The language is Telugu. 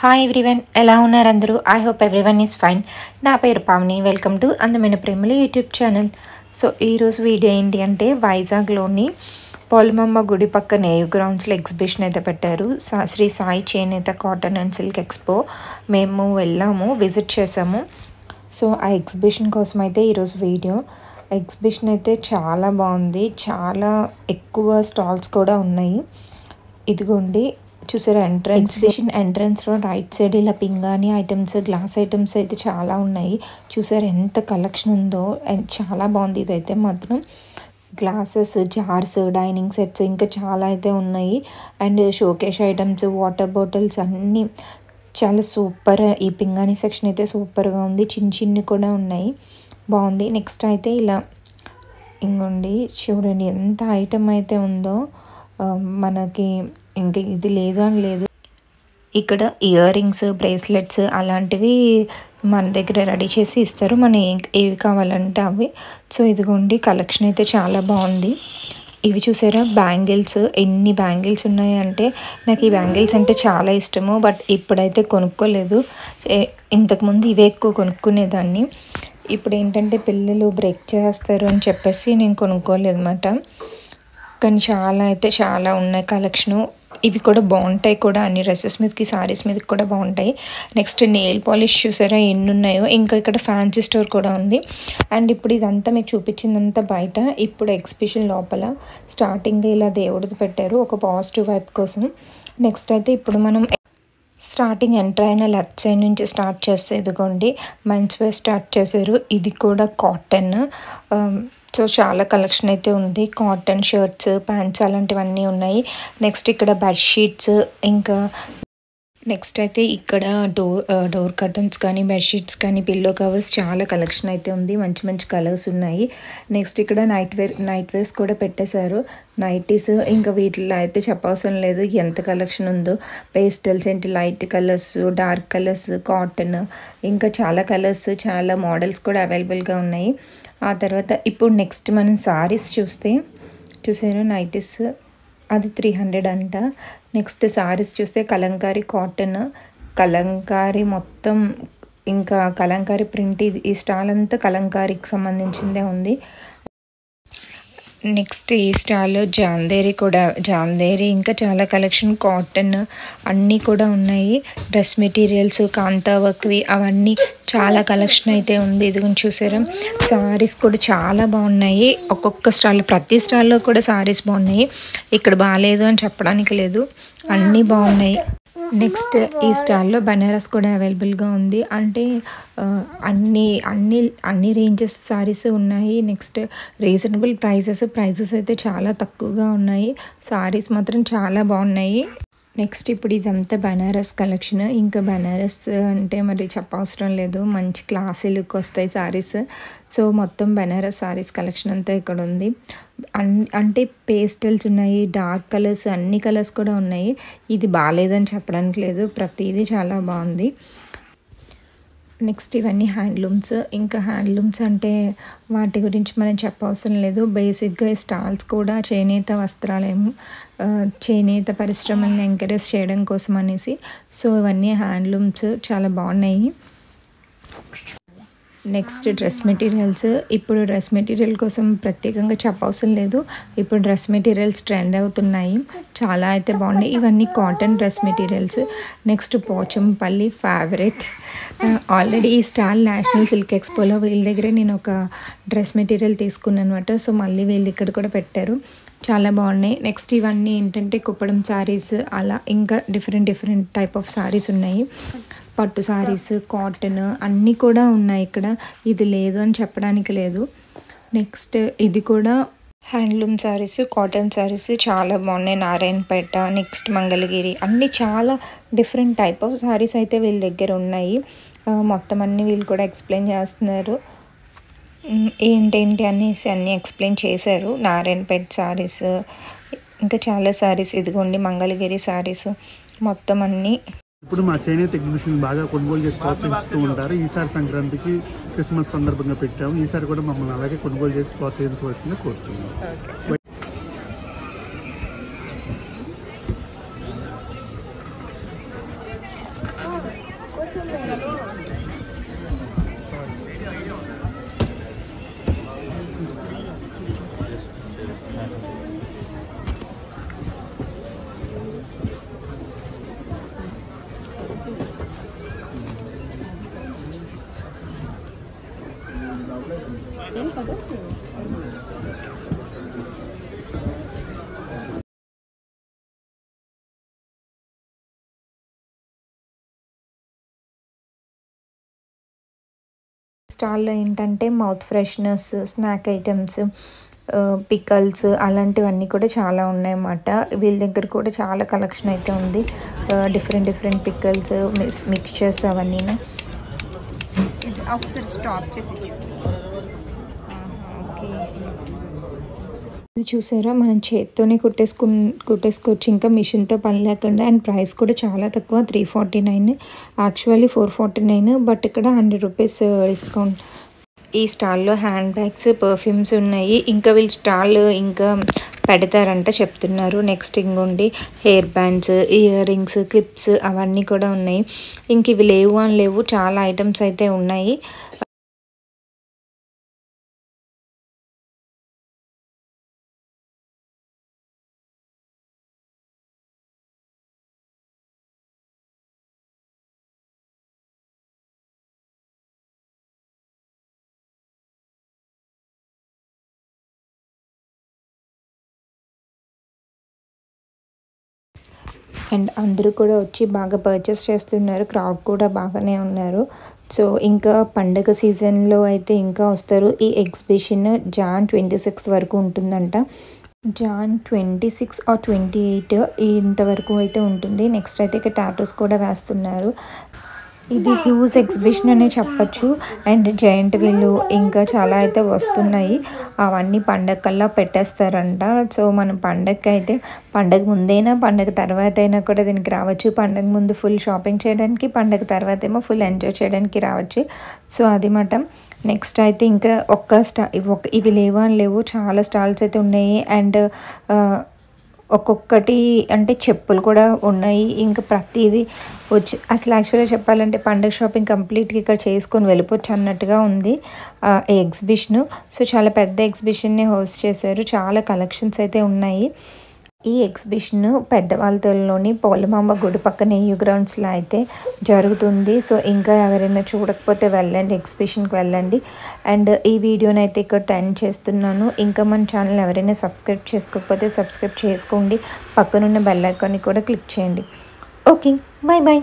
హాయ్ ఎవ్రీవన్, ఎలా ఉన్నారు అందరూ? I hope everyone is fine. నా పేరు పావని. వెల్కమ్ టు అందమైన ప్రేమలు యూట్యూబ్ ఛానల్. సో ఈరోజు వీడియో ఏంటి అంటే, వైజాగ్లోని పోలమమ్మ గుడి పక్కన ఏయు గ్రౌండ్స్లో ఎగ్జిబిషన్ అయితే పెట్టారు. శ్రీ సాయి చేనేత కాటన్ అండ్ సిల్క్ ఎక్స్పో. మేము వెళ్ళాము, విజిట్ చేసాము. సో ఆ ఎగ్జిబిషన్ కోసం అయితే ఈరోజు వీడియో. ఎగ్జిబిషన్ అయితే చాలా బాగుంది, చాలా ఎక్కువ స్టాల్స్ కూడా ఉన్నాయి. ఇదిగోండి చూసారా, ఎగ్జిబిషన్ ఎంట్రన్స్లో రైట్ సైడ్ ఇలా పింగాణి ఐటమ్స్, గ్లాస్ ఐటమ్స్ అయితే చాలా ఉన్నాయి. చూసారా ఎంత కలెక్షన్ ఉందో, చాలా బాగుంది. ఇదైతే మాత్రం గ్లాసెస్, జార్స్, డైనింగ్ సెట్స్ ఇంకా చాలా అయితే ఉన్నాయి. And showcase items, water bottles అన్నీ చాలా సూపర్. ఈ పింగాణి సెక్షన్ అయితే సూపర్గా ఉంది. చిన్ని కూడా ఉన్నాయి, బాగుంది. నెక్స్ట్ అయితే ఇలా ఇంకోండి చూడండి ఎంత ఐటమ్ అయితే ఉందో. మనకి ఇంకా ఇది లేదు అని లేదు. ఇక్కడ ఇయర్ రింగ్స్, బ్రేస్లెట్స్ అలాంటివి మన దగ్గర రెడీ చేసి ఇస్తారు, మనం ఏవి కావాలంటే అవి. సో ఇదిగోండి కలెక్షన్ అయితే చాలా బాగుంది. ఇవి చూసారా బ్యాంగిల్స్, ఎన్ని బ్యాంగిల్స్ ఉన్నాయి అంటే, నాకు ఈ బ్యాంగిల్స్ అంటే చాలా ఇష్టము. బట్ ఇప్పుడైతే కొనుక్కోలేదు. ఇంతకుముందు ఇవే ఎక్కువ కొనుక్కునేదాన్ని. ఇప్పుడు ఏంటంటే పిల్లలు బ్రేక్ చేస్తారు అని చెప్పేసి నేను కొనుక్కోలేదు అన్నమాట. కానీ చాలా అయితే చాలా ఉన్నాయి కలెక్షను. ఇవి కూడా బాగుంటాయి కూడా, అన్ని డ్రెస్సెస్ మీదకి, సారీస్ మీదకి కూడా బాగుంటాయి. నెక్స్ట్ నెయిల్ పాలిష్ చూసారా ఎన్ని ఉన్నాయో. ఇంకా ఇక్కడ ఫ్యాన్సీ స్టోర్ కూడా ఉంది. అండ్ ఇప్పుడు ఇదంతా మీకు చూపించిందంతా బయట. ఇప్పుడు ఎగ్జిబిషన్ లోపల స్టార్టింగ్ ఇలా దేవుడిది పెట్టారు, ఒక పాజిటివ్ వైబ్ కోసం. నెక్స్ట్ అయితే ఇప్పుడు మనం స్టార్టింగ్ ఎంటర్ అయిన లెఫ్ట్ సైడ్ నుంచి స్టార్ట్ చేస్తే ఇదిగోండి మెన్స్ వేర్ స్టార్ట్ చేశారు. ఇది కూడా కాటన్. సో చాలా కలెక్షన్ అయితే ఉంది. కాటన్ షర్ట్స్, ప్యాంట్స్ అలాంటివన్నీ ఉన్నాయి. నెక్స్ట్ ఇక్కడ బెడ్షీట్స్, ఇంకా నెక్స్ట్ అయితే ఇక్కడ డోర్ కర్టన్స్ కానీ, బెడ్షీట్స్ కానీ, పిల్లో కవర్స్ చాలా కలెక్షన్ అయితే ఉంది. మంచి మంచి కలర్స్ ఉన్నాయి. నెక్స్ట్ ఇక్కడ నైట్ వేర్స్ కూడా పెట్టేశారు. నైటీస్ ఇంకా వీటిలో అయితే చెప్పవసరం లేదు, ఎంత కలెక్షన్ ఉందో. పేస్టల్స్ ఏంటి, light colours, dark colours, cotton, ఇంకా చాలా కలర్స్, చాలా మోడల్స్ కూడా అవైలబుల్గా ఉన్నాయి. ఆ తర్వాత ఇప్పుడు నెక్స్ట్ మనం సారీస్ చూసారు నైటీస్ అది 300 అంట. నెక్స్ట్ సారీస్ చూస్తే కలంకారీ కాటన్, కలంకారీ మొత్తం, ఇంకా కలంకారీ ప్రింట్. ఈ స్టాల్ అంతా కలంకారీకి సంబంధించిందే ఉంది. నెక్స్ట్ ఈ స్టాల్లో జాందేరి ఇంకా చాలా కలెక్షన్, కాటన్ అన్నీ కూడా ఉన్నాయి. డ్రెస్ మెటీరియల్స్, కాంతా వర్క్వి అవన్నీ చాలా కలెక్షన్ అయితే ఉంది. ఇది కొంచెం చూసారా, సారీస్ కూడా చాలా బాగున్నాయి. ఒక్కొక్క స్టాల్, ప్రతి స్టాల్లో కూడా సారీస్ బాగున్నాయి. ఇక్కడ బాగాలేదు అని చెప్పడానికి లేదు, అన్నీ బాగున్నాయి. నెక్స్ట్ ఈ స్టాల్లో బనారస్ కూడా అవైలబుల్గా ఉంది. అంటే అన్ని రేంజెస్ సారీస్ ఉన్నాయి. నెక్స్ట్ రీజనబుల్ ప్రైజెస్ అయితే చాలా తక్కువగా ఉన్నాయి. సారీస్ మాత్రం చాలా బాగున్నాయి. నెక్స్ట్ ఇప్పుడు ఇదంతా బనారస్ కలెక్షన్. ఇంకా బనారస్ అంటే మరి చెప్పవసరం లేదు, మంచి క్లాసీ లుక్ వస్తాయి సారీస్. సో మొత్తం బనారస్ సారీస్ కలెక్షన్ అంతా ఇక్కడ ఉంది. అంటే పేస్టల్స్ ఉన్నాయి, డార్క్ కలర్స్, అన్ని కలర్స్ కూడా ఉన్నాయి. ఇది బాగాలేదని చెప్పడానికి లేదు, ప్రతిదీ చాలా బాగుంది. నెక్స్ట్ ఇవన్నీ హ్యాండ్లూమ్స్. ఇంకా హ్యాండ్లూమ్స్ అంటే వాటి గురించి మనం చెప్పవసరం లేదు. బేసిక్గా స్టాల్స్ కూడా చేనేత వస్త్రాలేమో, చేనేత పరిశ్రమలను ఎంకరేజ్ చేయడం కోసం అనేసి. సో ఇవన్నీ హ్యాండ్లూమ్స్ చాలా బాగున్నాయి. Next dress materials. ఇప్పుడు డ్రెస్ మెటీరియల్ కోసం ప్రత్యేకంగా చెప్పవసరం లేదు, ఇప్పుడు డ్రెస్ మెటీరియల్స్ ట్రెండ్ అవుతున్నాయి, చాలా అయితే బాగున్నాయి. ఇవన్నీ cotton dress materials. Next Pochampally favourite. Already ఈ స్టాల్ నేషనల్ సిల్క్ ఎక్స్పోలో వీళ్ళ దగ్గరే నేను ఒక డ్రెస్ మెటీరియల్ తీసుకున్నాను అనమాట. సో మళ్ళీ వీళ్ళు ఇక్కడ కూడా పెట్టారు, చాలా బాగున్నాయి. నెక్స్ట్ ఇవన్నీ ఏంటంటే కుప్పడం శారీస్, అలా ఇంకా డిఫరెంట్ టైప్ ఆఫ్ శారీస్ ఉన్నాయి. పట్టు శారీస్, కాటన్ అన్నీ కూడా ఉన్నాయి ఇక్కడ, ఇది లేదు అని చెప్పడానికి లేదు. నెక్స్ట్ ఇది కూడా హ్యాండ్లూమ్ శారీస్, కాటన్ శారీస్ చాలా బాగున్నాయి. నారాయణపేట, నెక్స్ట్ మంగళగిరి, అన్నీ చాలా డిఫరెంట్ టైప్ ఆఫ్ శారీస్ అయితే వీళ్ళ దగ్గర ఉన్నాయి. మొత్తం అన్నీ వీళ్ళు కూడా ఎక్స్ప్లెయిన్ చేస్తున్నారు, ఏంటేంటి అనేసి అన్నీ ఎక్స్ప్లెయిన్ చేశారు. నారాయణపేట శారీస్, ఇంకా చాలా శారీస్, ఇదిగోండి మంగళగిరి శారీస్, మొత్తం అన్నీ. ఇప్పుడు మా చేనేత ఎగ్జిబిషన్ బాగా కొనుగోలు చేసి ప్రోత్సహిస్తూ ఉంటారు. ఈసారి సంక్రాంతికి, క్రిస్మస్ సందర్భంగా పెట్టాము. ఈసారి కూడా మమ్మల్ని అలాగే కొనుగోలు చేసి ప్రోత్సహించవలసిందిగా కోరుతున్నాం. స్టాల్లో ఏంటంటే mouth fresheners, snack items, pickles అలాంటివన్నీ కూడా చాలా ఉన్నాయన్నమాట. వీళ్ళ దగ్గర కూడా చాలా కలెక్షన్ అయితే ఉంది. డిఫరెంట్ పికల్స్, మిక్స్చర్స్ అవన్నీ. ఒకసారి స్టాప్ చేసి ఓకే, ఇది చూసారా, మనం చేత్తోనే కుట్టేసుకోవచ్చు, ఇంకా మిషన్తో పని లేకుండా. అండ్ ప్రైస్ కూడా చాలా తక్కువ, 349, యాక్చువల్లీ 449, బట్ ఇక్కడ 100 రూపీస్ డిస్కౌంట్. ఈ స్టాల్లో హ్యాండ్ బ్యాగ్స్, పర్ఫ్యూమ్స్ ఉన్నాయి. ఇంకా వీళ్ళు స్టాల్ ఇంకా పెడతారంట చెప్తున్నారు. నెక్స్ట్ ఇంకోండి hair bands, ear rings, clips అవన్నీ కూడా ఉన్నాయి. ఇంక ఇవి లేవు అని లేవు, చాలా ఐటమ్స్ అయితే ఉన్నాయి. అండ్ అందరూ కూడా వచ్చి బాగా పర్చేస్ చేస్తున్నారు. క్రౌడ్ కూడా బాగానే ఉన్నారు. సో ఇంకా పండగ సీజన్లో అయితే ఇంకా వస్తారు. ఈ ఎగ్జిబిషన్ Jan 26 వరకు ఉంటుందంట. Jan 26 or 28 ఇంతవరకు అయితే ఉంటుంది. నెక్స్ట్ అయితే ఇక టాటూస్ కూడా వేస్తున్నారు. ఇది హ్యూజ్ ఎగ్జిబిషన్ అనే చెప్పచ్చు. అండ్ జైంట్ వీళ్ళు ఇంకా చాలా అయితే వస్తున్నాయి. అవన్నీ పండగకల్లా పెట్టేస్తారంట. సో మనం పండగకి అయితే, పండగ ముందైనా పండగ తర్వాత అయినా కూడా దీనికి రావచ్చు. పండగ ముందు ఫుల్ షాపింగ్ చేయడానికి, పండగ తర్వాత ఏమో ఫుల్ ఎంజాయ్ చేయడానికి రావచ్చు. సో అది మాట. నెక్స్ట్ అయితే ఇంకా ఇవి లేవు అని లేవు, చాలా స్టాల్స్ అయితే ఉన్నాయి. అండ్ ఒక్కొక్కటి అంటే చెప్పులు కూడా ఉన్నాయి. ఇంకా ప్రతిదీ వచ్చి అసలు యాక్చువల్గా చెప్పాలంటే పండుగ షాపింగ్ కంప్లీట్గా ఇక్కడ చేసుకొని వెళ్ళిపోవచ్చు అన్నట్టుగా ఉంది ఈ ఎగ్జిబిషను. సో చాలా పెద్ద ఎగ్జిబిషన్ని హోస్ట్ చేశారు. చాలా కలెక్షన్స్ అయితే ఉన్నాయి. ఈ ఎగ్జిబిషన్ పెద్దవాళ్ళతోలోని పోలమాంబ గుడి పక్కన EU గ్రౌండ్స్లో అయితే జరుగుతుంది. సో ఇంకా ఎవరైనా చూడకపోతే వెళ్ళండి, ఎగ్జిబిషన్కి వెళ్ళండి. అండ్ ఈ వీడియోని అయితే ఇక్కడ ఎండ్ చేస్తున్నాను. ఇంకా మన ఛానల్ ఎవరైనా సబ్స్క్రైబ్ చేసుకోకపోతే సబ్స్క్రైబ్ చేసుకోండి. పక్కనున్న బెల్ ఐకాన్ని కూడా క్లిక్ చేయండి. Okay, bye bye.